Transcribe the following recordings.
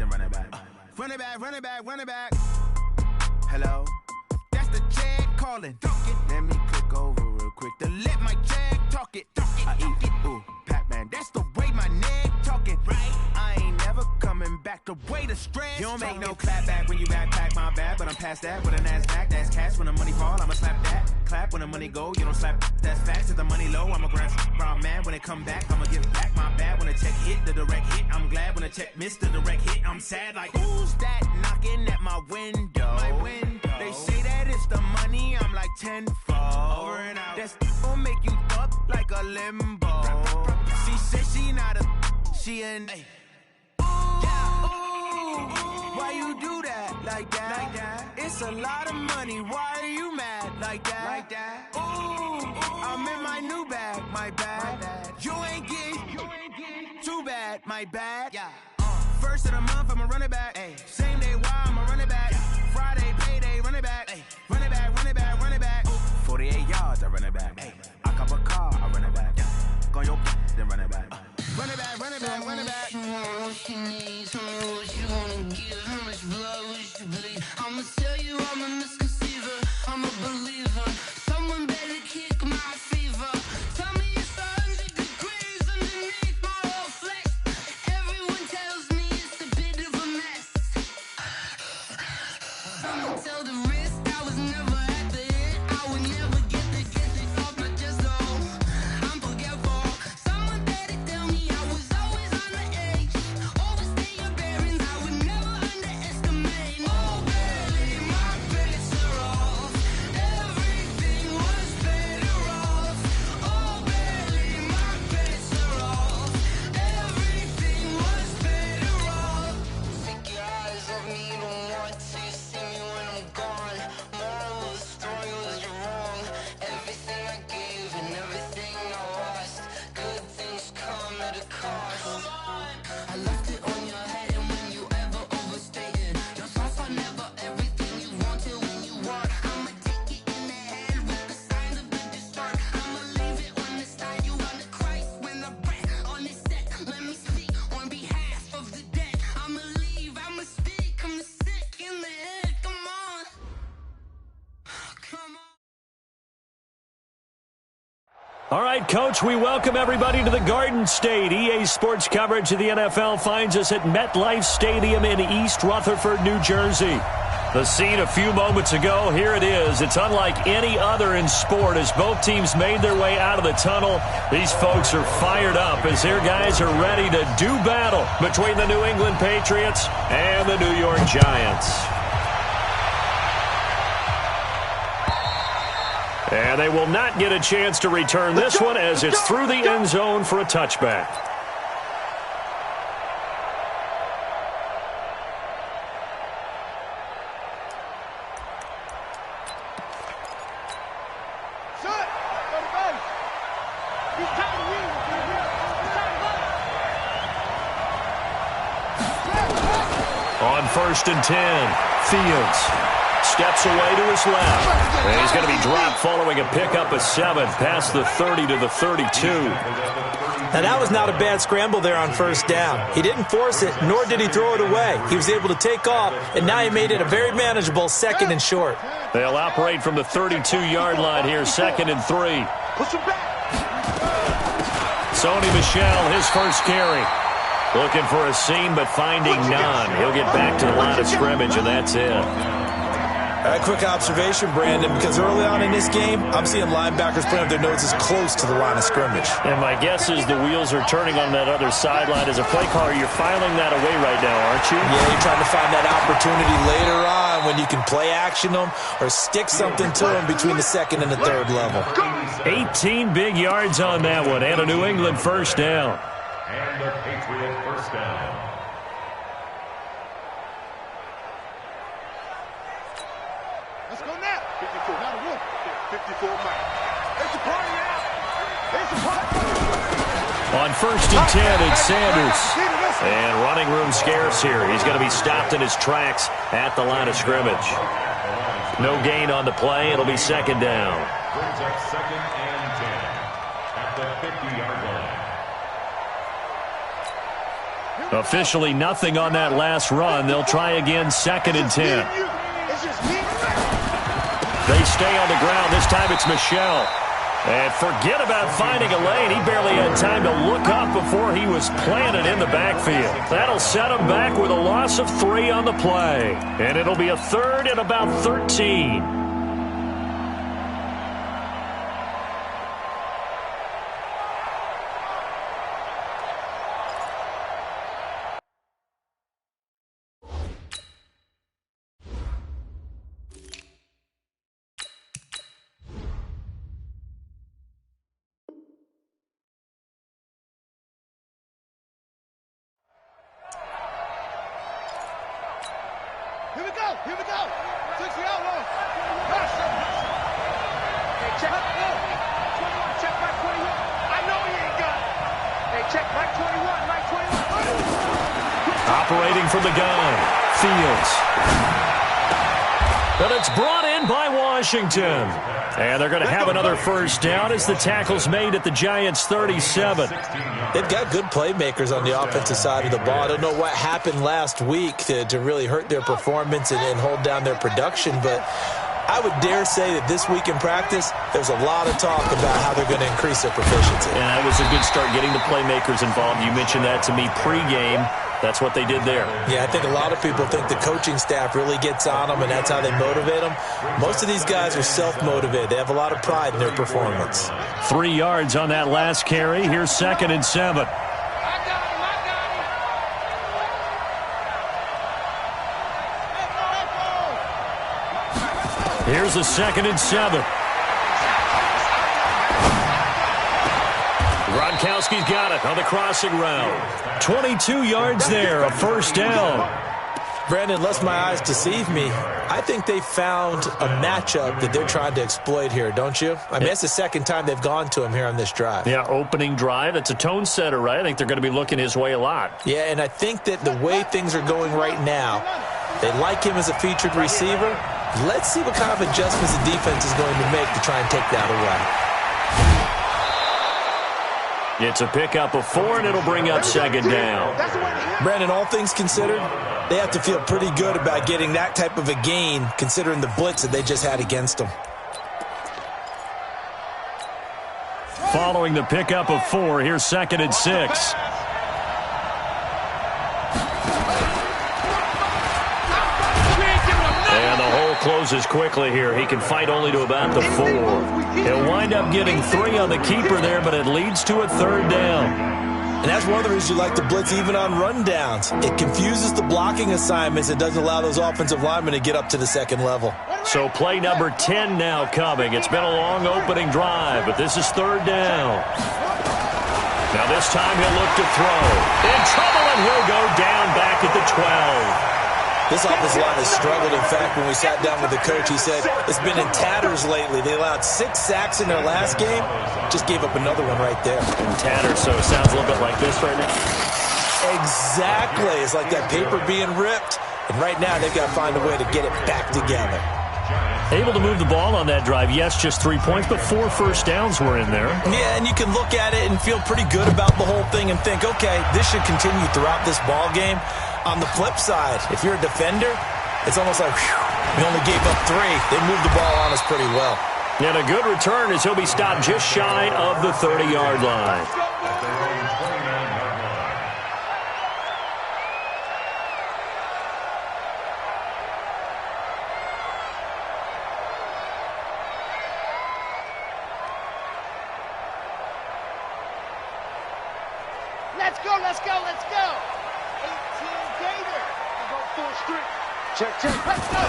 then run it back. Run it back, run it back, run it back. Hello? That's the jag calling. Let me click over real quick to let my jag talk it. I eat it, ooh, Pac-Man. That's the way my neck talking. Right? I ain't never coming back the way the stress. You don't make no clap back when you backpack my bad, but I'm past that with a NASDAQ. That's cash when the money fall, I'ma slap that. Clap when the money go, you don't slap. That's facts. If the money low, I'ma grab round man. When it come back, I'ma give back my bad. When the check hit, the direct hit. I'm glad when the check missed the direct hit. I'm sad like, who's that knocking at my window? My window. They say that it's the money, I'm like tenfold. Over and out. That's gon' make you up like a limbo. She said she not a, she an. Ooh, why you do that like that? It's a lot of money, why are you mad like that? Ooh, I'm in my new bag, my bad. You ain't getting too bad, my bad. First of the month, I'ma run it back. Same day, why I'ma run it back. Friday, payday, run it back. Run it back, run it back, run it back. 48 yards, I run it back. I cop a car, I run it back. Go on your then run it back. Run it back, run it back, run it back. Tell me what you need, tell me what you wanna give. How much blood would you bleed? I'ma tell you I'm a misconceiver, I'm a believer. Someone better kick my fever. Tell me it's 100 degrees underneath my whole flesh. Everyone tells me it's a bit of a mess. Someone tell the risk I was never at the end. I would never get this off my chest though. I'm forgetful. Someone better tell me I was always on the edge. Overstay your bearings, I would never underestimate. Oh baby, my bets are off. Everything was better off. Oh baby, my bets are off. Everything was better off. Take your eyes off me, don't want to see me when I'm gone. Moral of the story was you're wrong. Everything I gave and everything I lost. Good things come at a cost. I left it on your head, and when you ever overstay it, your thoughts are never everything you wanted when you want. I'ma take it in the head with the signs of the distort. I'ma leave it on the side. You on the Christ when the breath on this set. Let me speak on behalf of the dead. I'ma leave, I'ma speak. I'm sick in the head. Come on, come on. All right, Coach, we welcome everybody to the Garden State. EA Sports coverage of the NFL finds us at MetLife Stadium in East Rutherford, New Jersey. The scene a few moments ago, here it is. It's unlike any other in sport as both teams made their way out of the tunnel. These folks are fired up as their guys are ready to do battle between the New England Patriots and the New York Giants. And they will not get a chance to return this one as it's through the end zone for a touchback. On 1st and 10, Fields steps away to his left. And he's going to be dropped following a pickup of 7 past the 30 to the 32. Now, that was not a bad scramble there on 1st down. He didn't force it, nor did he throw it away. He was able to take off, and now he made it a very manageable 2nd and short. They'll operate from the 32-yard line here, 2nd and 3. Sony Michel, his first carry. Looking for a seam, but finding none. He'll get back to the line of scrimmage, and that's it. A quick observation, Brandon, because early on in this game, I'm seeing linebackers putting up their noses close to the line of scrimmage. And my guess is the wheels are turning on that other sideline. As a play caller, you're filing that away right now, aren't you? Yeah, you're trying to find that opportunity later on when you can play action them or stick something to them between the 2nd and the 3rd level. 18 big yards on that one, and a New England 1st down. And a Patriot 1st down. Let's go now. 54. Not a wolf. 54 miles. It's a party out. It's a party. On 1st and 10, it's Sanders. And running room scarce here. He's going to be stopped in his tracks at the line of scrimmage. No gain on the play. It'll be 2nd down. Brings up 2nd and 10 at the 50-yard line. Officially nothing on that last run. They'll try again, 2nd and 10. They stay on the ground. This time it's Michel. And forget about finding a lane. He barely had time to look up before he was planted in the backfield. That'll set him back with a loss of 3 on the play. And it'll be a 3rd and about 13. Here we go. 60 outlaw. Hey, check. 21, check Mike 21. I know he ain't got it. Hey, check Mike 21. Operating from the gun, Fields. But it's brought in by Washington. And they're going to have another first down as the tackle's made at the Giants' 37. They've got good playmakers on the offensive side of the ball. I don't know what happened last week to really hurt their performance and hold down their production, but I would dare say that this week in practice, there's a lot of talk about how they're going to increase their proficiency. And that was a good start, getting the playmakers involved. You mentioned that to me pregame. That's what they did there. Yeah, I think a lot of people think the coaching staff really gets on them, and that's how they motivate them. Most of these guys are self-motivated. They have a lot of pride in their performance. 3 yards on that last carry. Here's 2nd and 7. Here's a 2nd and 7. Gronkowski's got it on the crossing route. 22 yards there, a first down. Brandon, unless my eyes deceive me, I think they found a matchup that they're trying to exploit here, don't you? I mean, that's the second time they've gone to him here on this drive. Yeah, opening drive. It's a tone setter, right? I think they're going to be looking his way a lot. Yeah, and I think that the way things are going right now, they like him as a featured receiver. Let's see what kind of adjustments the defense is going to make to try and take that away. It's a pickup of 4, and it'll bring up 2nd down. Brandon, all things considered, they have to feel pretty good about getting that type of a gain, considering the blitz that they just had against them. Following the pickup of 4, here's 2nd and 6. And the hole closes quickly here. He can fight only to about the 4. He'll wind up getting 3 on the keeper there, but it leads to a 3rd down. And that's one of the reasons you like to blitz even on rundowns. It confuses the blocking assignments. It doesn't allow those offensive linemen to get up to the second level. So play number 10 now coming. It's been a long opening drive, but this is 3rd down. Now this time he'll look to throw. In trouble, and he'll go down back at the 12. This offensive line has struggled. In fact, when we sat down with the coach, he said it's been in tatters lately. They allowed 6 sacks in their last game. Just gave up another one right there. In tatters, so it sounds a little bit like this right now. Exactly. It's like that paper being ripped. And right now, they've got to find a way to get it back together. Able to move the ball on that drive. Yes, just 3 points, but 4 first downs were in there. Yeah, and you can look at it and feel pretty good about the whole thing and think, okay, this should continue throughout this ball game. On the flip side, if you're a defender, it's almost like, whew, we only gave up 3. They moved the ball on us pretty well. And a good return as he'll be stopped just shy of the 30-yard line. Let's go. 18 Gator. Go full street. Check. Let's go.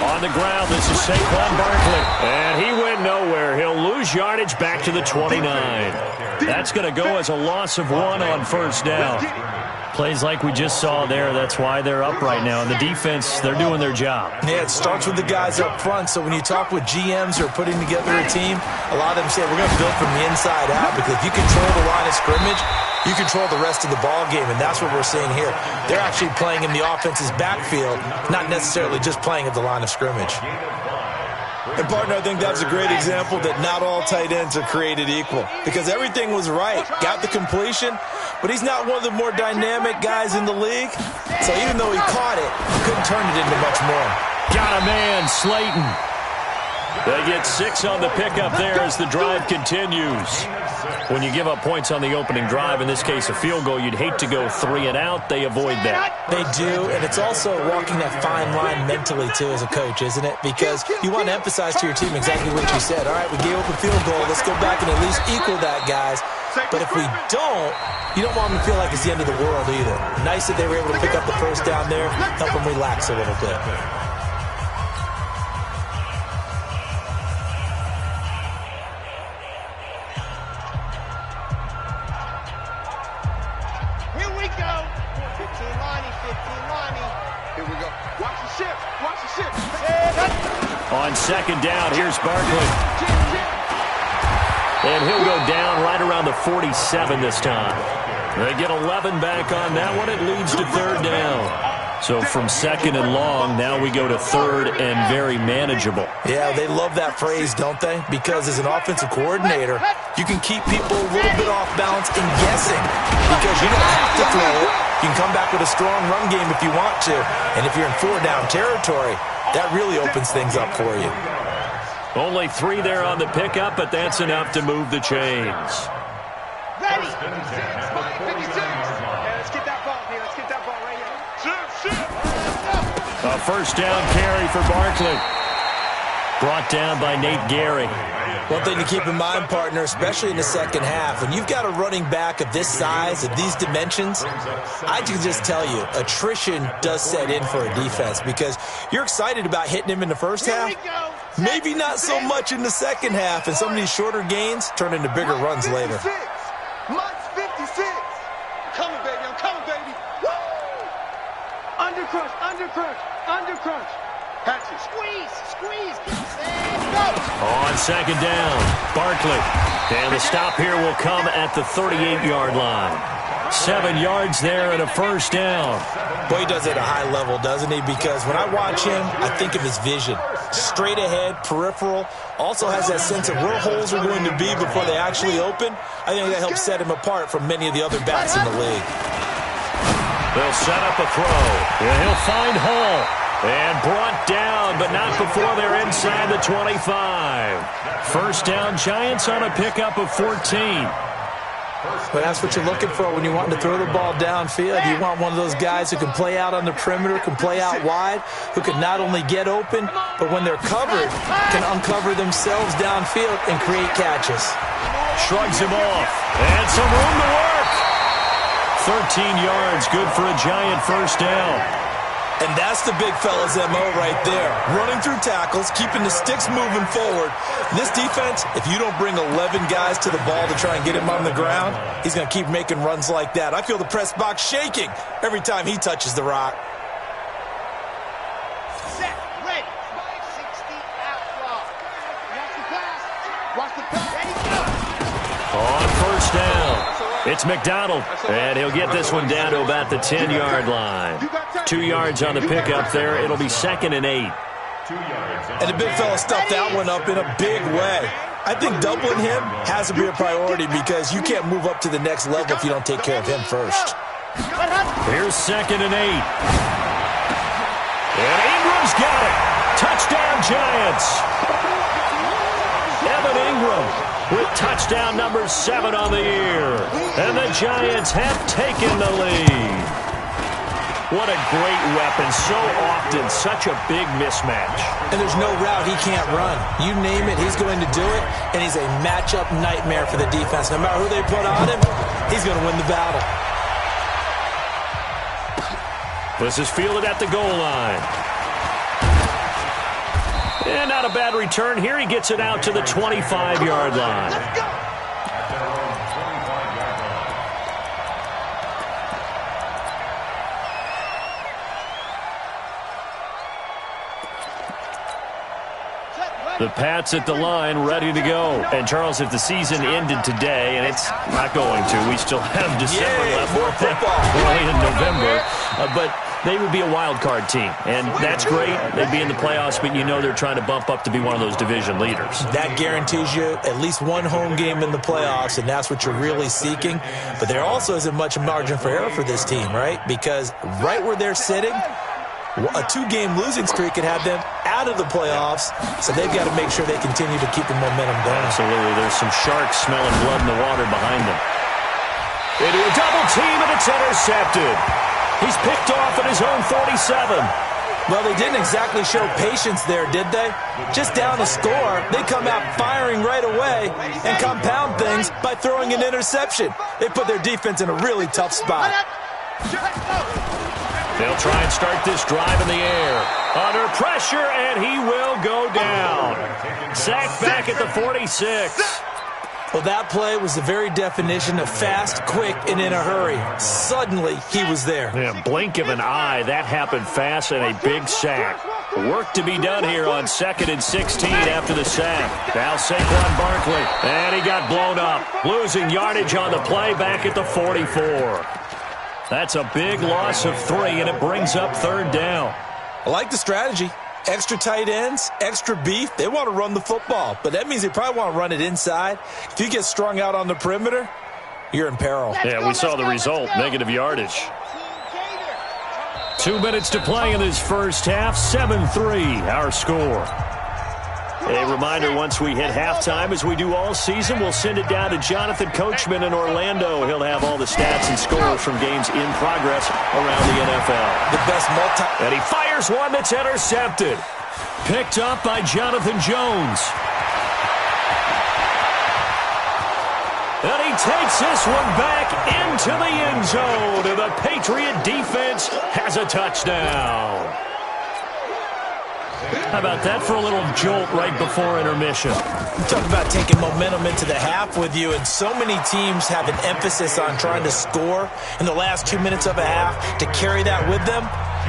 On the ground, this is Saquon Barkley. And he went nowhere. He'll lose yardage back to the 29. That's going to go as a loss of 1 on first down. Plays like we just saw there, that's why they're up right now. And the defense, they're doing their job. Yeah, it starts with the guys up front. So when you talk with GMs who are putting together a team, a lot of them say, we're going to build from the inside out. Because if you control the line of scrimmage, you control the rest of the ball game. And that's what we're seeing here. They're actually playing in the offense's backfield, not necessarily just playing at the line of scrimmage. And, partner, I think that's a great example that not all tight ends are created equal because everything was right. Got the completion, but he's not one of the more dynamic guys in the league. So even though he caught it, he couldn't turn it into much more. Got a man, Slayton. They get 6 on the pickup there as the drive continues. When you give up points on the opening drive, in this case a field goal, you'd hate to go 3 and out. They avoid that. They do, and it's also walking that fine line mentally, too, as a coach, isn't it? Because you want to emphasize to your team exactly what you said. All right, we gave up a field goal. Let's go back and at least equal that, guys. But if we don't, you don't want them to feel like it's the end of the world either. Nice that they were able to pick up the first down there, help them relax a little bit. On second down, here's Barkley. And he'll go down right around the 47 this time. They get 11 back on that one. It leads to third down. So from second and long, now we go to third and very manageable. Yeah, they love that phrase, don't they? Because as an offensive coordinator, you can keep people a little bit off balance and guessing because you don't have to throw it. You can come back with a strong run game if you want to. And if you're in 4-down territory, that really opens things up for you. Only 3 there on the pickup, but that's enough to move the chains. Ready. 56. Let's get that ball here. Let's get that ball right here. A first down carry for Barkley. Brought down by Nate Gary. One thing to keep in mind, partner, especially in the second half, when you've got a running back of this size, of these dimensions, I can just tell you, attrition does set in for a defense because you're excited about hitting him in the first half. Maybe not so much in the second half, and some of these shorter gains turn into bigger runs later. Mike's 56. Coming, baby. I'm coming, baby. Woo! Undercrunch, undercrunch, undercrunch. Catch it. Squeeze. And go. On second down, Barkley. And the stop here will come at the 38-yard line. 7 yards there and a first down. Boy, he does it at a high level, doesn't he? Because when I watch him, I think of his vision. Straight ahead, peripheral. Also has that sense of where holes are going to be before they actually open. I think that helps set him apart from many of the other backs in the league. They'll set up a throw. And he'll find Hall. And brought down, but not before they're inside the 25. First down, Giants on a pickup of 14. But that's what you're looking for when you want to throw the ball downfield. You want one of those guys who can play out on the perimeter, can play out wide, who can not only get open, but when they're covered, can uncover themselves downfield and create catches. Shrugs him off. And some room to work. 13 yards, good for a Giant first down. And that's the big fella's MO right there. Running through tackles, keeping the sticks moving forward. This defense, if you don't bring 11 guys to the ball to try and get him on the ground, he's going to keep making runs like that. I feel the press box shaking every time he touches the rock. Set, ready. 560 out block. Watch the pass. Watch the pass. Ready, go. On first down, it's McDonald, and he'll get this one down to about the 10-yard line. 2 yards on the pickup there. It'll be second and 8. And the big fella stuffed that one up in a big way. I think doubling him has to be a priority because you can't move up to the next level if you don't take care of him first. Here's second and 8. And Ingram's got it. Touchdown, Giants. Evan Ingram with touchdown number 7 on the year. And the Giants have taken the lead. What a great weapon. So often, such a big mismatch. And there's no route he can't run. You name it, he's going to do it. And he's a matchup nightmare for the defense. No matter who they put on him, he's going to win the battle. This is fielded at the goal line. And not a bad return here. He gets it out to the 25-yard line. Let's go. The Pats at the line, ready to go. And, Charles, if the season ended today, and it's not going to, we still have December left. More football. Early in November. But they would be a wild card team, and that's great. They'd be in the playoffs, but you know they're trying to bump up to be one of those division leaders. That guarantees you at least one home game in the playoffs, and that's what you're really seeking. But there also isn't much margin for error for this team, right? Because right where they're sitting, a 2-game losing streak could have them out of the playoffs, so they've got to make sure they continue to keep the momentum going. Absolutely. There's some sharks smelling blood in the water behind them. They do a double team, and it's intercepted. He's picked off at his own 47. Well, they didn't exactly show patience there, did they? Just down a score, they come out firing right away and compound things by throwing an interception. They put their defense in a really tough spot. They'll try and start this drive in the air. Under pressure, and he will go down. Sacked back at the 46. Well, that play was the very definition of fast, quick, and in a hurry. Suddenly, he was there. Yeah, blink of an eye. That happened fast and a big sack. Work to be done here on 2nd and 16 after the sack. Now Saquon Barkley, and he got blown up. Losing yardage on the play back at the 44. That's a big loss of 3, and it brings up 3rd down. I like the strategy. Extra tight ends, extra beef. They want to run the football, but that means they probably want to run it inside. If you get strung out on the perimeter, you're in peril. Yeah, we saw the result, negative yardage. 2 minutes to play in this first half, 7-3, our score. A reminder, once we hit halftime, as we do all season, we'll send it down to Jonathan Coachman in Orlando. He'll have all the stats and scores from games in progress around the NFL. The best And he fires one that's intercepted. Picked up by Jonathan Jones. And he takes this one back into the end zone. And the Patriot defense has a touchdown. How about that for a little jolt right before intermission? Talk about taking momentum into the half with you, and so many teams have an emphasis on trying to score in the last 2 minutes of a half to carry that with them.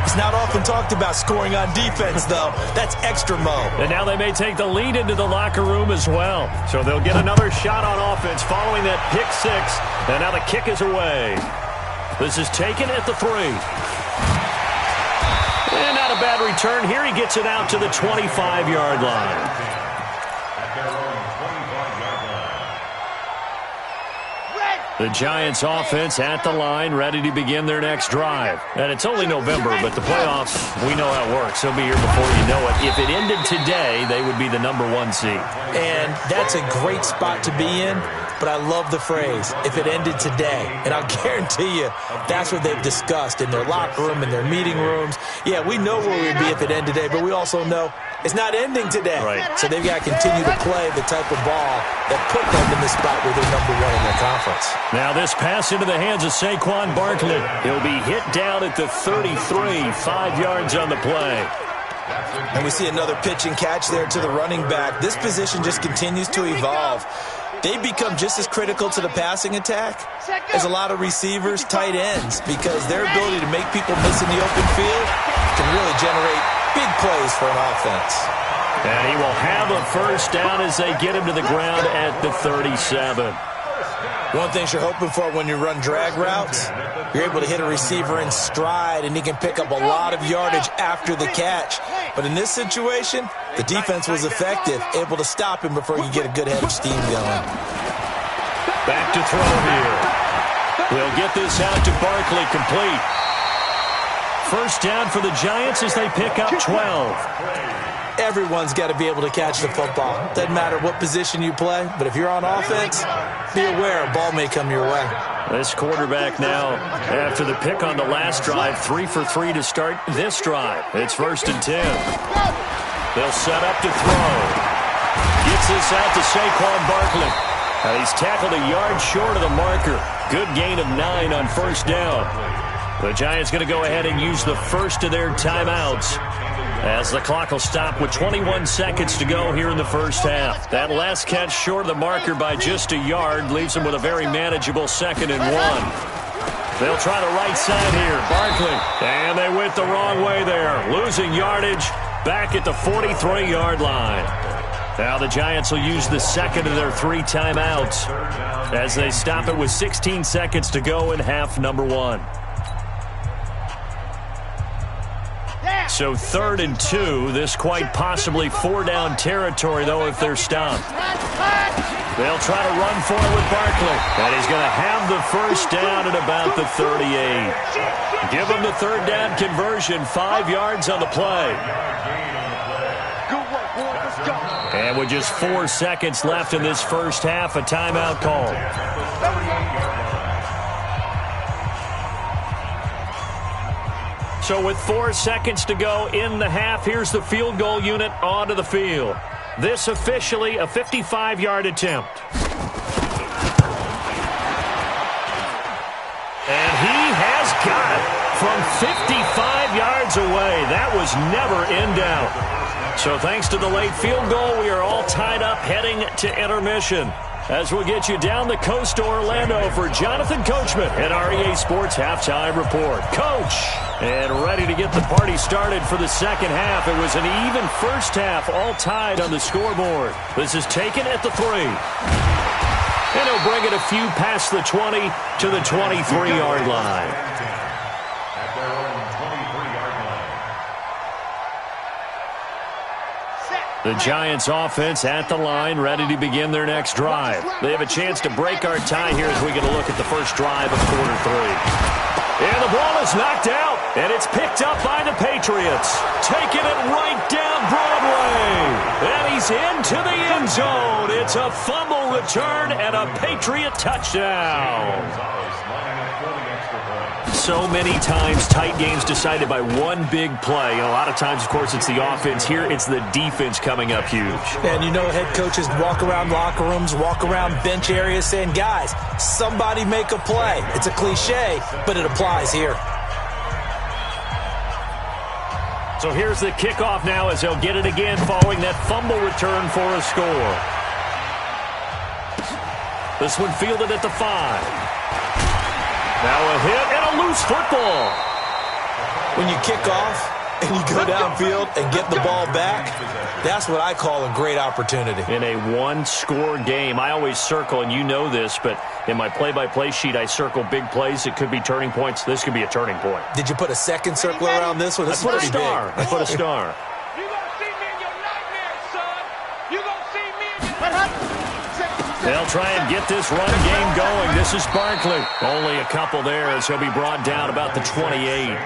It's not often talked about scoring on defense, though. That's extra mo. And now they may take the lead into the locker room as well. So they'll get another shot on offense following that pick 6. And now the kick is away. This is taken at the 3. And not a bad return here. He gets it out to the 25-yard line. The Giants offense at the line, ready to begin their next drive. And it's only November, but the playoffs, we know how it works. They'll be here before you know it. If it ended today, they would be the #1 seed. And that's a great spot to be in. But I love the phrase, if it ended today. And I'll guarantee you, that's what they've discussed in their locker room, in their meeting rooms. Yeah, we know where we'd be if it ended today, but we also know it's not ending today. Right. So they've got to continue to play the type of ball that put them in the spot where they're #1 in their conference. Now this pass into the hands of Saquon Barkley. He'll be hit down at the 33, 5 yards on the play. And we see another pitch and catch there to the running back. This position just continues to evolve. They become just as critical to the passing attack as a lot of receivers, tight ends, because their ability to make people miss in the open field can really generate big plays for an offense. And he will have a first down as they get him to the ground at the 37. One thing you're hoping for when you run drag routes, you're able to hit a receiver in stride, and he can pick up a lot of yardage after the catch. But in this situation, the defense was effective, able to stop him before you get a good head of steam going. Back to throw here. They'll get this out to Barkley, complete. First down for the Giants as they pick up 12. Everyone's got to be able to catch the football. Doesn't matter what position you play, but if you're on offense, be aware a ball may come your way. This quarterback now, after the pick on the last drive, 3 for 3 to start this drive. It's 1st and 10. They'll set up to throw. Gets this out to Saquon Barkley. And he's tackled a yard short of the marker. Good gain of 9 on first down. The Giants going to go ahead and use the first of their timeouts, as the clock will stop with 21 seconds to go here in the first half. That last catch short of the marker by just a yard leaves them with a very manageable 2nd and 1. They'll try the right side here. Barkley. And they went the wrong way there. Losing yardage back at the 43-yard line. Now the Giants will use the second of their 3 timeouts as they stop it with 16 seconds to go in half number 1. So 3rd and 2. This quite possibly 4-down territory, though, if they're stopped. They'll try to run for it with Barkley. And he's going to have the first down at about the 38. Give him the 3rd down conversion. 5 yards on the play. Good work, boy. Let's go. And with just 4 seconds left in this first half, a timeout call. So with 4 seconds to go in the half, here's the field goal unit onto the field. This officially a 55-yard attempt. And he has got it from 55 yards away. That was never in doubt. So thanks to the late field goal, we are all tied up heading to intermission. As we'll get you down the coast to Orlando for Jonathan Coachman at our EA Sports Halftime Report. Coach, and ready to get the party started for the second half. It was an even first half, all tied on the scoreboard. This is taken at the 3. And he'll bring it a few past the 20 to the 23-yard line. At their own 23-yard line. The Giants offense at the line, ready to begin their next drive. They have a chance to break our tie here as we get a look at the first drive of quarter 3. And the ball is knocked out, and it's picked up by the Patriots. Taking it right down Broadway. And he's into the end zone. It's a fumble return and a Patriot touchdown. So many times tight games decided by one big play. And a lot of times, of course, it's the offense. Here, it's the defense coming up huge. And you know head coaches walk around locker rooms, walk around bench areas saying, guys, somebody make a play. It's a cliche, but it applies here. So here's the kickoff now as they'll get it again following that fumble return for a score. This one fielded at the 5. Now a hit and a loose football. When you kick off and you go downfield and get the ball back, that's what I call a great opportunity. In a one-score game, I always circle, and you know this, but in my play-by-play sheet, I circle big plays. It could be turning points. This could be a turning point. Did you put a second circle around this one? This I put a is pretty star. big. I put a star. You gonna see me in your nightmares, son. You gonna see me in your... They'll try and get this run game going. This is Barkley. Only a couple there as he'll be brought down about the 28.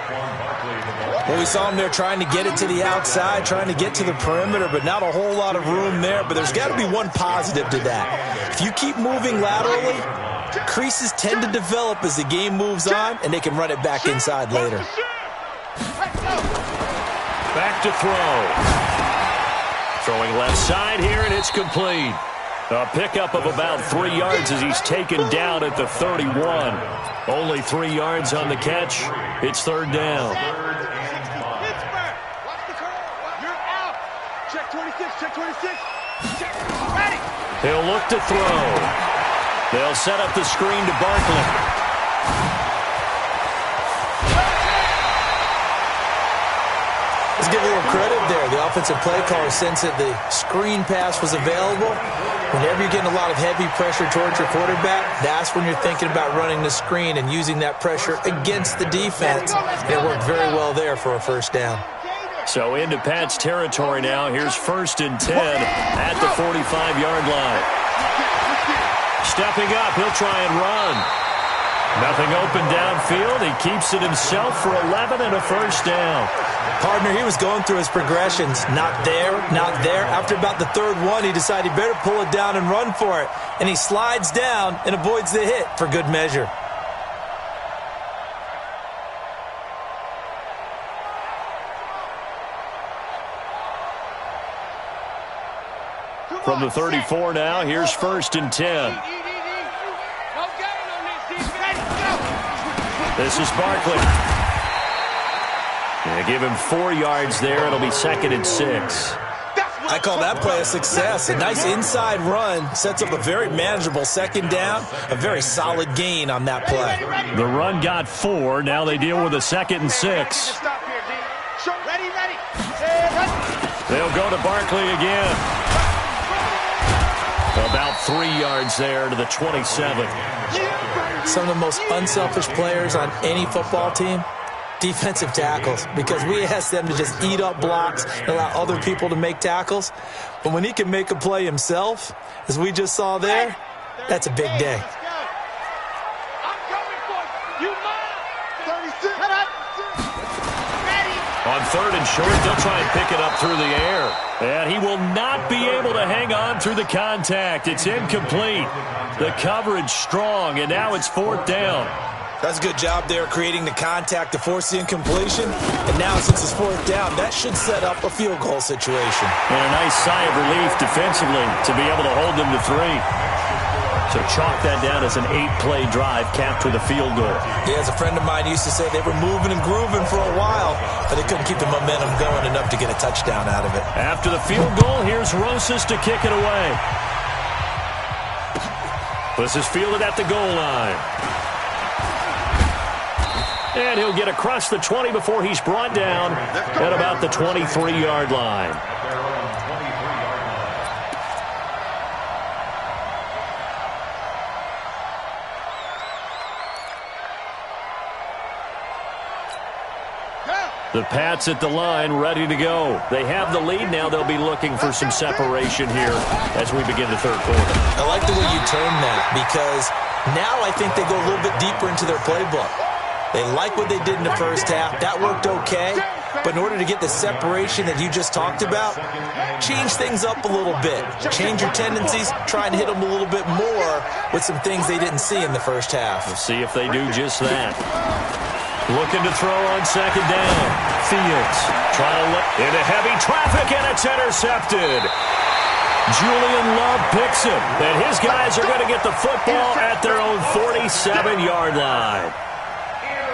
Well, we saw him there trying to get it to the outside, trying to get to the perimeter, but not a whole lot of room there. But there's got to be one positive to that. If you keep moving laterally, creases tend to develop as the game moves on, and they can run it back inside later. Back to throw. Throwing left side here, and it's complete. A pickup of about 3 yards as he's taken down at the 31. Only 3 yards on the catch. It's 3rd down. Check 26, check 26. Check. Ready. He'll look to throw. They'll set up the screen to Barkley. Let's give a little credit there. The offensive play caller sensed that the screen pass was available. Whenever you're getting a lot of heavy pressure towards your quarterback, that's when you're thinking about running the screen and using that pressure against the defense. It worked very well there for a first down. So into Pat's territory now. Here's 1st and 10 at the 45-yard line. Stepping up, he'll try and run. Nothing open downfield. He keeps it himself for 11 and a first down. Partner, he was going through his progressions. Not there, not there. After about the 3rd one, he decided he better pull it down and run for it. And he slides down and avoids the hit for good measure. From the 34 now, here's 1st and 10. This is Barkley. Yeah, give him 4 yards there. It'll be 2nd and 6. I call that play a success. A nice inside run sets up a very manageable 2nd down. A very solid gain on that play. The run got 4. Now they deal with a 2nd and 6. They'll go to Barkley again. About 3 yards there to the 27. Some of the most unselfish players on any football team defensive tackles, because we ask them to just eat up blocks and allow other people to make tackles. But when he can make a play himself, as we just saw there, that's a big day. On third and short, they'll try and pick it up through the air. And he will not be able to hang on through the contact. It's incomplete. The coverage strong, and now it's fourth down. That's a good job there creating the contact to force the incompletion. And now since it's fourth down, that should set up a field goal situation. And a nice sigh of relief defensively to be able to hold them to 3. So chalk that down as an 8-play drive capped with a field goal. Yeah, as a friend of mine used to say, they were moving and grooving for a while, but they couldn't keep the momentum going enough to get a touchdown out of it. After the field goal, here's Rosas to kick it away. This is fielded at the goal line. And he'll get across the 20 before he's brought down at about the 23-yard line. The Pats at the line, ready to go. They have the lead now. They'll be looking for some separation here as we begin the third quarter. I like the way you term that, because now I think they go a little bit deeper into their playbook. They like what they did in the first half. That worked okay. But in order to get the separation that you just talked about, change things up a little bit. Change your tendencies. Try and hit them a little bit more with some things they didn't see in the first half. We'll see if they do just that. Looking to throw on second down. Fields trying to look into heavy traffic, and it's intercepted. Julian Love picks him, and his guys are going to get the football at their own 47-yard line.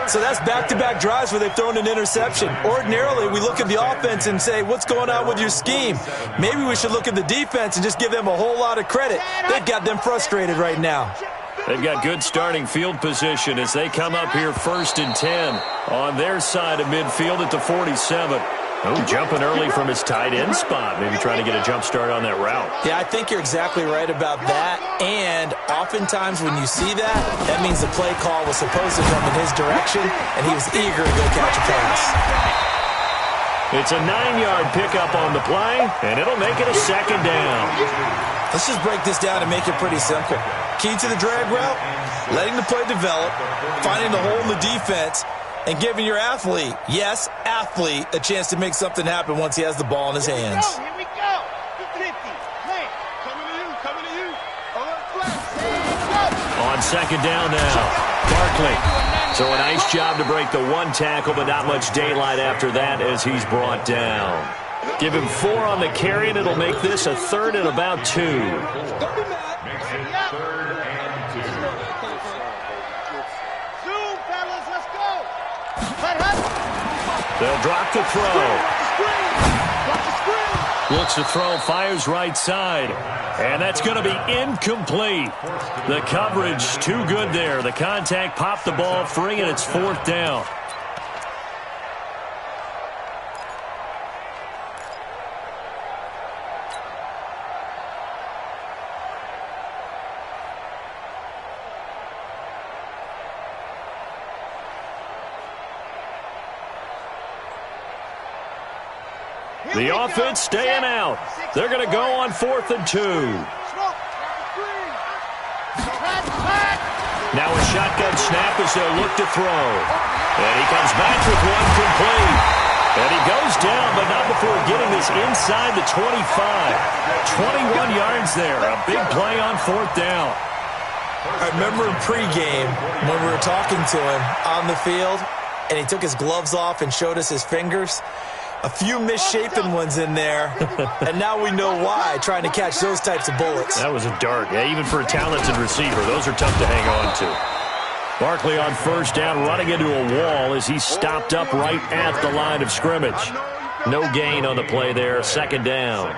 So that's back-to-back drives where they've thrown an interception. Ordinarily, we look at the offense and say, what's going on with your scheme? Maybe we should look at the defense and just give them a whole lot of credit. They've got them frustrated right now. They've got good starting field position as they come up here 1st and 10 on their side of midfield at the 47. Oh, jumping early from his tight end spot. Maybe trying to get a jump start on that route. Yeah, I think you're exactly right about that. And oftentimes when you see that, that means the play call was supposed to come in his direction, and he was eager to go catch a pass. It's a 9-yard pickup on the play, and it'll make it a second down. Let's just break this down and make it pretty simple. Key to the drag route, letting the play develop, finding the hole in the defense, and giving your athlete, yes, athlete, a chance to make something happen once he has the ball in his hands. Here we go. 50. Hey, coming to you. On second down now, Barkley. So a nice job to break the one tackle, but not much daylight after that as he's brought down. Give him 4 on the carry, and it'll make this a 3rd and about 2. They'll drop the throw. Looks to throw, fires right side. And that's going to be incomplete. The coverage too good there. The contact popped the ball free, and it's 4th down. The offense staying out. They're going to go on 4th and 2. Now a shotgun snap as they'll look to throw. And he comes back with one complete. And he goes down, but not before getting this inside the 25. 21 yards there. A big play on 4th down. I remember in pregame when we were talking to him on the field, and he took his gloves off and showed us his fingers. A few misshapen ones in there, and now we know why, trying to catch those types of bullets. That was a dart. Yeah, even for a talented receiver, those are tough to hang on to. Barkley on 1st down, running into a wall as he's stopped up right at the line of scrimmage. No gain on the play there, 2nd down.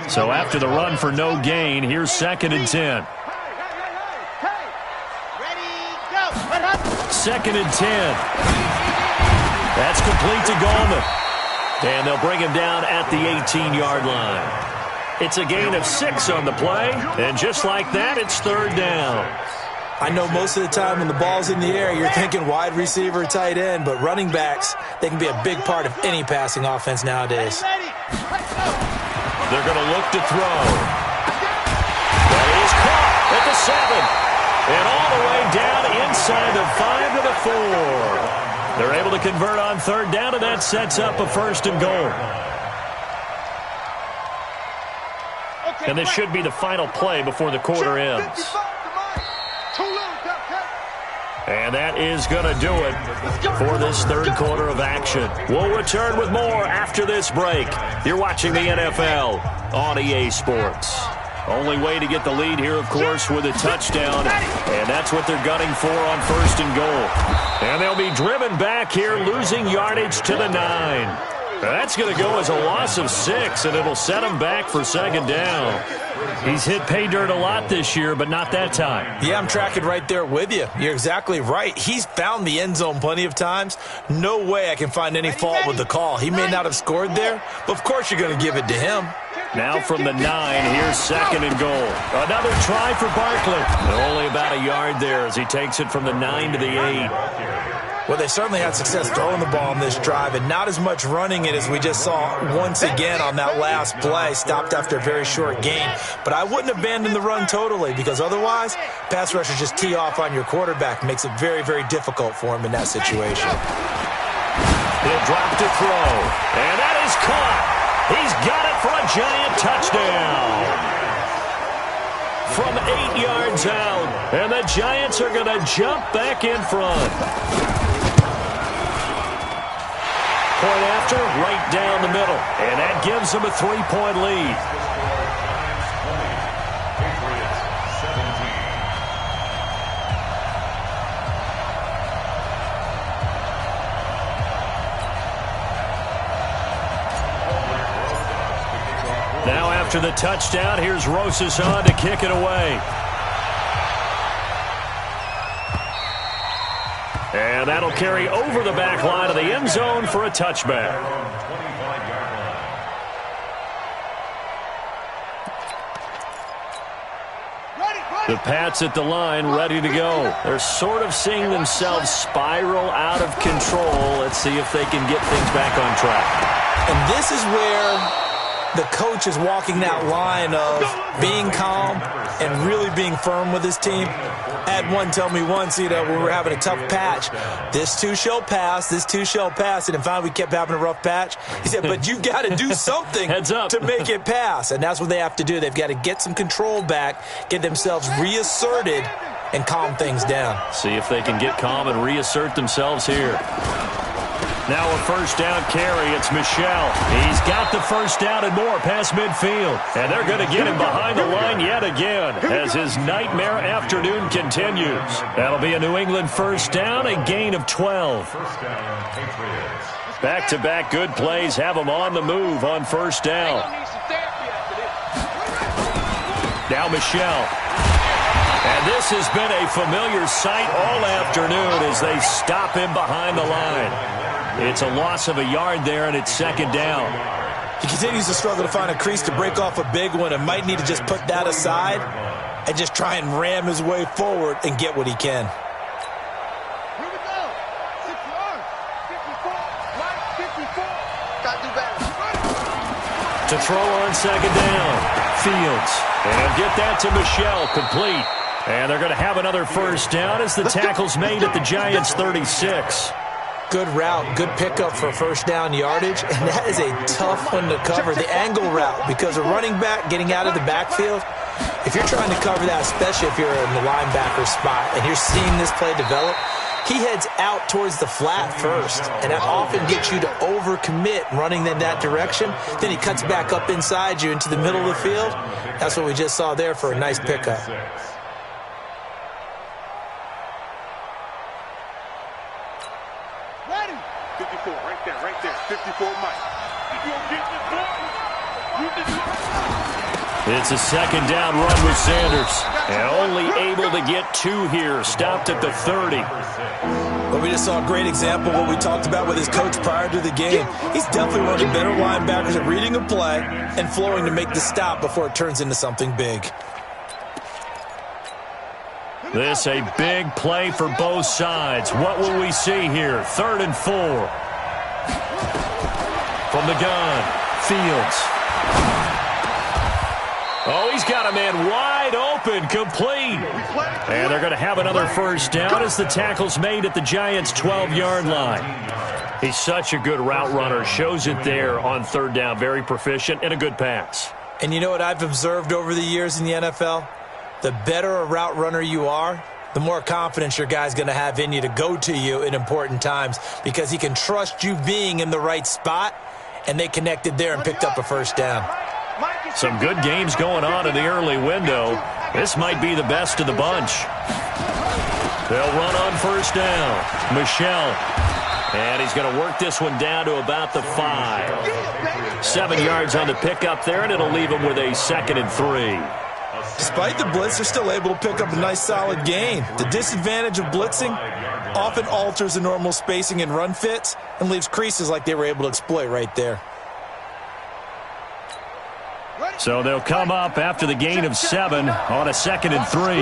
So after the run for no gain, here's 2nd and 10. 2nd and 10. That's complete to Gallman. And they'll bring him down at the 18-yard line. It's a gain of 6 on the play, and just like that, it's 3rd down. I know most of the time when the ball's in the air, you're thinking wide receiver, tight end, but running backs, they can be a big part of any passing offense nowadays. They're going to look to throw. That is caught at the 7. And all the way down inside the 5 to the 4. They're able to convert on third down, and that sets up a 1st and goal. And this should be the final play before the quarter ends. And that is going to do it for this third quarter of action. We'll return with more after this break. You're watching the NFL on EA Sports. Only way to get the lead here, of course, with a touchdown. And that's what they're gunning for on 1st and goal. And they'll be driven back here, losing yardage to the 9. That's going to go as a loss of 6, and it'll set him back for 2nd down. He's hit pay dirt a lot this year, but not that time. Yeah, I'm tracking right there with you. You're exactly right. He's found the end zone plenty of times. No way I can find any fault with the call. He may not have scored there, but of course you're going to give it to him. Now from the 9, here's 2nd and goal. Another try for Barkley. Only about a yard there as he takes it from the 9 to the 8. Well, they certainly had success throwing the ball on this drive, and not as much running it as we just saw once again on that last play, stopped after a very short gain. But I wouldn't abandon the run totally, because otherwise, pass rushers just tee off on your quarterback. Makes it very, very difficult for him in that situation. He'll drop to throw, and that is caught. He's got it for a giant touchdown. From 8 yards out, and the Giants are going to jump back in front. Point after, right down the middle. And that gives them a 3-point lead. Now after the touchdown, here's Rosas on to kick it away. And that'll carry over the back line of the end zone for a touchback. The Pats at the line, ready to go. They're sort of seeing themselves spiral out of control. Let's see if they can get things back on track. And this is where the coach is walking that line of being calm and really being firm with his team. I had one tell me once, when we were having a tough patch, this too shall pass, this too shall pass. And finally we kept having a rough patch. He said, but you've got to do something to make it pass. And that's what they have to do. They've got to get some control back, get themselves reasserted, and calm things down. See if they can get calm and reassert themselves here. Now a 1st down carry. It's Michel. He's got the 1st down and more past midfield. And they're going to get him behind the line yet again as his nightmare afternoon continues. That'll be a New England 1st down, a gain of 12. Back-to-back good plays have them on the move on 1st down. Now Michel. And this has been a familiar sight all afternoon as they stop him behind the line. It's a loss of a yard there, and it's 2nd down. He continues to struggle to find a crease to break off a big one and might need to just put that aside and just try and ram his way forward and get what he can. Here we go. 6 yards. 54. Right, 54. Got to do better. To throw on 2nd down. Fields. And get that to Michel, complete. And they're going to have another 1st down as the tackle's made at the Giants' 36. Good route, good pickup for 1st down yardage, and that is a tough one to cover, the angle route, because a running back getting out of the backfield, if you're trying to cover that, especially if you're in the linebacker spot and you're seeing this play develop, he heads out towards the flat first, and that often gets you to overcommit running in that direction. Then he cuts back up inside you into the middle of the field. That's what we just saw there for a nice pickup. Ready. 54, right there. 54 Mike. If you don't get this ball, you can... It's a 2nd down run with Sanders. And only able to get 2 here. Stopped at the 30. Well, we just saw a great example of what we talked about with his coach prior to the game. He's definitely one of the better linebackers at reading a play and flowing to make the stop before it turns into something big. This a big play for both sides. What will we see here? 3rd and 4. From the gun, Fields. Oh, he's got a man wide open, complete. And they're going to have another first down as the tackle's made at the Giants' 12-yard line. He's such a good route runner. Shows it there on 3rd down. Very proficient and a good pass. And you know what I've observed over the years in the NFL? The better a route runner you are, the more confidence your guy's going to have in you to go to you in important times because he can trust you being in the right spot, and they connected there and picked up a first down. Some good games going on in the early window. This might be the best of the bunch. They'll run on first down. Michelle. And he's going to work this one down to about the 5. 7 yards on the pickup there, and it'll leave him with a 2nd and 3. Despite the blitz, they're still able to pick up a nice solid gain. The disadvantage of blitzing often alters the normal spacing and run fits and leaves creases like they were able to exploit right there. So they'll come up after the gain of 7 on a 2nd and 3.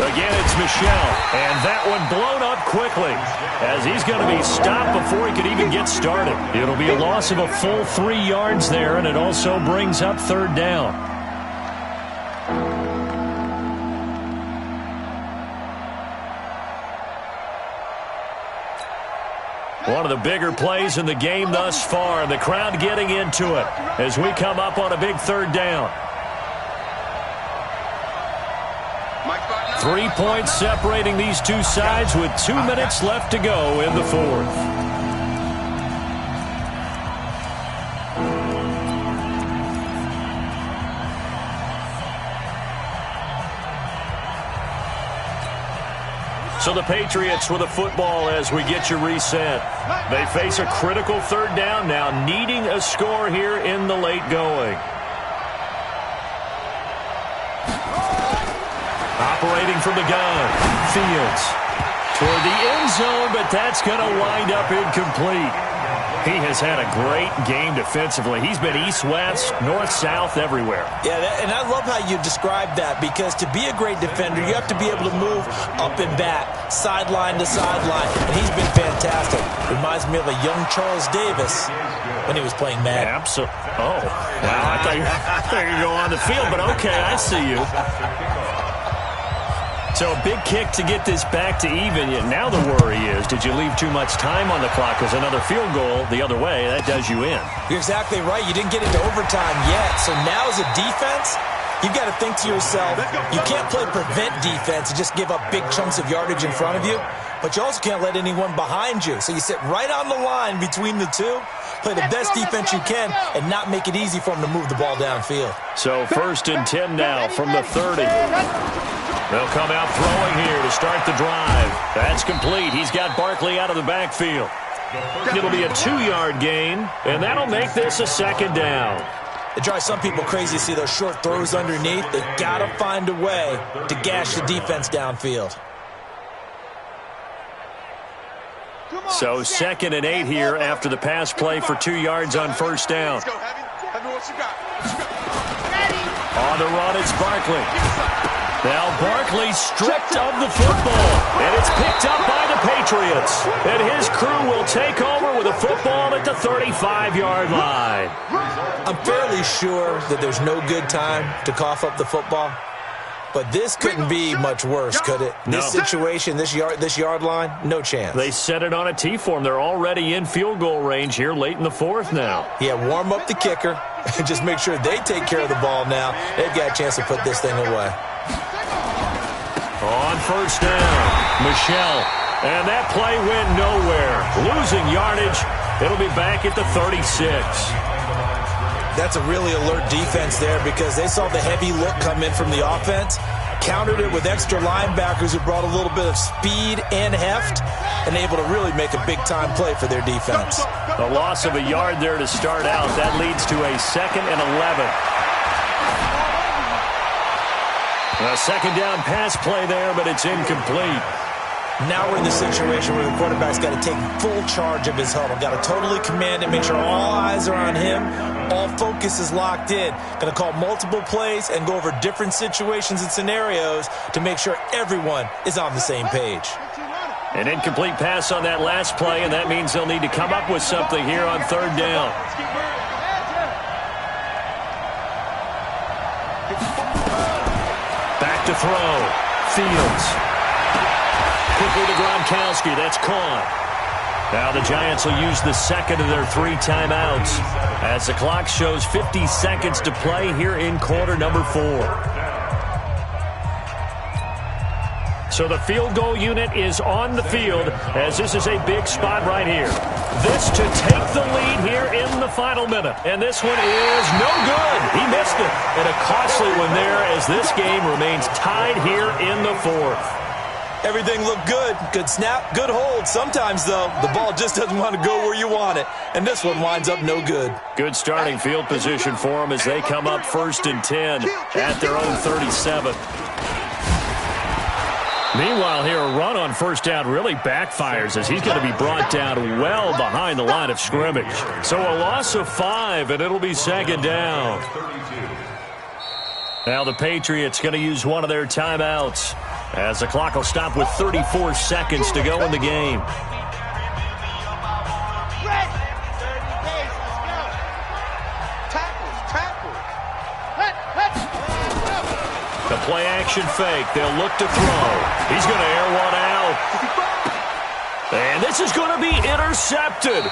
Again, it's Michelle, and that one blown up quickly as he's going to be stopped before he could even get started. It'll be a loss of a full 3 yards there, and it also brings up 3rd down. One of the bigger plays in the game thus far, and the crowd getting into it as we come up on a big 3rd down. 3 points separating these two sides with 2 minutes left to go in the 4th. So the Patriots with a football as we get you reset. They face a critical 3rd down now, needing a score here in the late going. Operating from the gun, Fields toward the end zone, but that's going to wind up incomplete. He has had a great game defensively. He's been east-west, north-south, everywhere. Yeah, and I love how you describe that because to be a great defender, you have to be able to move up and back, sideline to sideline, and he's been fantastic. Reminds me of a young Charles Davis when he was playing Madden. Absolutely. Oh, wow, I thought you were going on the field, but okay, I see you. So a big kick to get this back to even. Now the worry is, did you leave too much time on the clock? Because another field goal the other way, that does you in. You're exactly right. You didn't get into overtime yet. So now as a defense, you've got to think to yourself, you can't play prevent defense and just give up big chunks of yardage in front of you. But you also can't let anyone behind you. So you sit right on the line between the two, play the best defense you can, and not make it easy for them to move the ball downfield. So 1st and 10 now from the 30. They'll come out throwing here to start the drive. That's complete. He's got Barkley out of the backfield. It'll be a 2-yard gain, and that'll make this a 2nd down. It drives some people crazy to see those short throws underneath. They got to find a way to gash the defense downfield. So 2nd and 8 here after the pass play for 2 yards on first down. On the run, it's Barkley. Now Barkley stripped of the football, and it's picked up by the Patriots. And his crew will take over with a football at the 35-yard line. I'm fairly sure that there's no good time to cough up the football. But this couldn't be much worse, could it? No. This situation, this yard line, no chance. They set it on a T-form. They're already in field goal range here late in the 4th now. Yeah, warm up the kicker. Just make sure they take care of the ball now. They've got a chance to put this thing away. On first down, Michelle. And that play went nowhere. Losing yardage. It'll be back at the 36. That's a really alert defense there because they saw the heavy look come in from the offense, countered it with extra linebackers who brought a little bit of speed and heft, and able to really make a big-time play for their defense. A loss of a yard there to start out. That leads to a 2nd and 11. A 2nd down pass play there, but it's incomplete. Now we're in the situation where the quarterback's got to take full charge of his huddle. Got to totally command it, make sure all eyes are on him. All focus is locked in. Going to call multiple plays and go over different situations and scenarios to make sure everyone is on the same page. An incomplete pass on that last play, and that means they'll need to come up with something here on third down. Back to throw. Fields. Quickly to Gronkowski. That's caught. Now the Giants will use the second of their 3 timeouts as the clock shows 50 seconds to play here in quarter number 4. So the field goal unit is on the field as this is a big spot right here. This to take the lead here in the final minute. And this one is no good. He missed it. And a costly one there as this game remains tied here in the 4th. Everything looked good. Good snap, good hold. Sometimes, though, the ball just doesn't want to go where you want it. And this one winds up no good. Good starting field position for them as they come up 1st and 10 at their own 37. Meanwhile here, a run on first down really backfires as he's going to be brought down well behind the line of scrimmage. So a loss of 5, and it'll be 2nd down. Now the Patriots going to use one of their timeouts as the clock will stop with 34 seconds to go in the game. The play action fake. They'll look to throw. He's going to air one out. And this is going to be intercepted.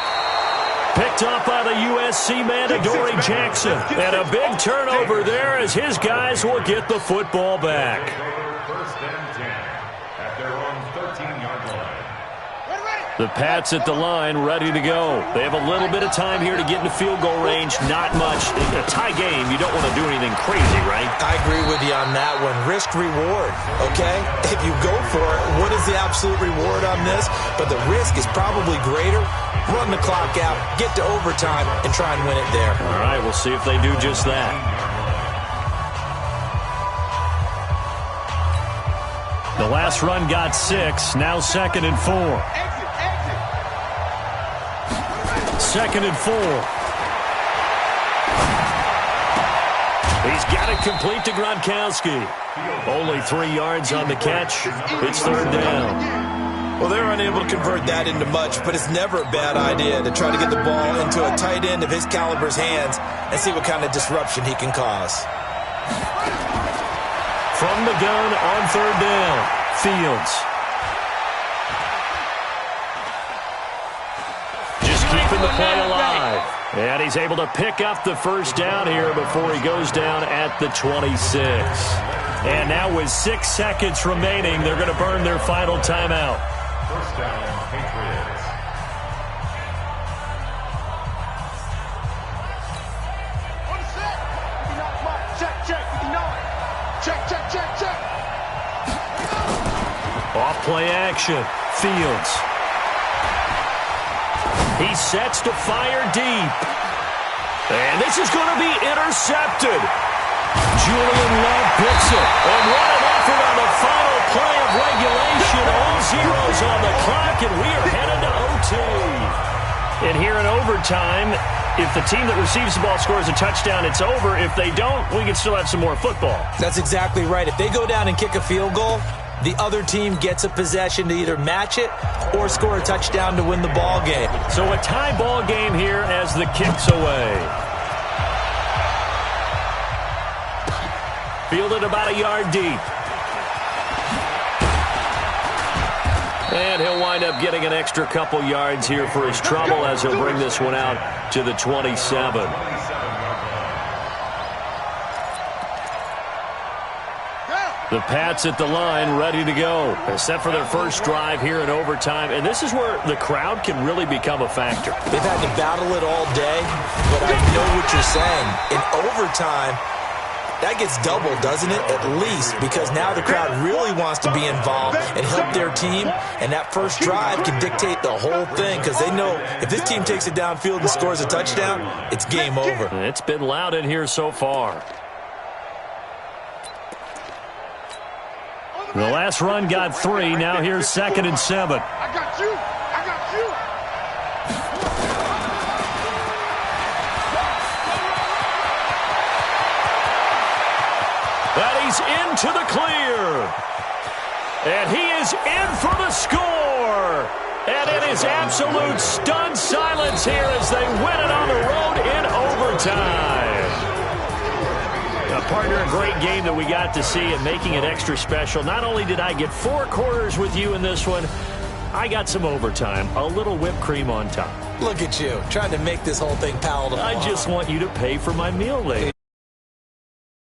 Picked up by the USC man, Adoree Jackson. And a big turnover there as his guys will get the football back. First and 10 at their own 13-yard line. The Pats at the line, ready to go. They have a little bit of time here to get into field goal range. Not much. In a tie game, you don't want to do anything crazy, right? I agree with you on that one. Risk-reward, okay? If you go for it, what is the absolute reward on this? But the risk is probably greater. Run the clock out, get to overtime, and try and win it there. All right, we'll see if they do just that. The last run got 6. Now 2nd and 4. 2nd and 4. He's got it complete to Gronkowski. Only 3 yards on the catch. It's 3rd down. Well, they're unable to convert that into much, but it's never a bad idea to try to get the ball into a tight end of his caliber's hands and see what kind of disruption he can cause. From the gun on 3rd down, Fields. Just keeping the play alive. And he's able to pick up the first down here before he goes down at the 26. And now with 6 seconds remaining, they're going to burn their final timeout. First down, Patriots. On the set. 59, Mike. Check, 59. Check. Off play action. Fields. He sets to fire deep. And this is going to be intercepted. Julian Love picks it. And what an effort on the final play of regulation. All zeros on the clock, and we are headed to OT. And here in overtime, if the team that receives the ball scores a touchdown, it's over. If they don't, we can still have some more football. That's exactly right. If they go down and kick a field goal, the other team gets a possession to either match it or score a touchdown to win the ball game. So a tie ball game here as the kick's away. Fielded about a yard deep. And he'll wind up getting an extra couple yards here for his trouble as he'll bring this one out to the 27. The Pats at the line, ready to go. They're set for their first drive here in overtime. And this is where the crowd can really become a factor. They've had to battle it all day, but I know what you're saying. In overtime, that gets doubled, doesn't it? At least, because now the crowd really wants to be involved and help their team, and that first drive can dictate the whole thing because they know if this team takes it downfield and scores a touchdown, it's game over. It's been loud in here so far. The last run got 3. Now here's 2nd and 7. I got you. I got you. That he's into the clear. And he is in for the score. And it is absolute stunned silence here as they win it on the road in overtime. Partner, a great game that we got to see and making it extra special. Not only did I get 4 quarters with you in this one, I got some overtime, a little whipped cream on top. Look at you, trying to make this whole thing palatable. I just want you to pay for my meal later.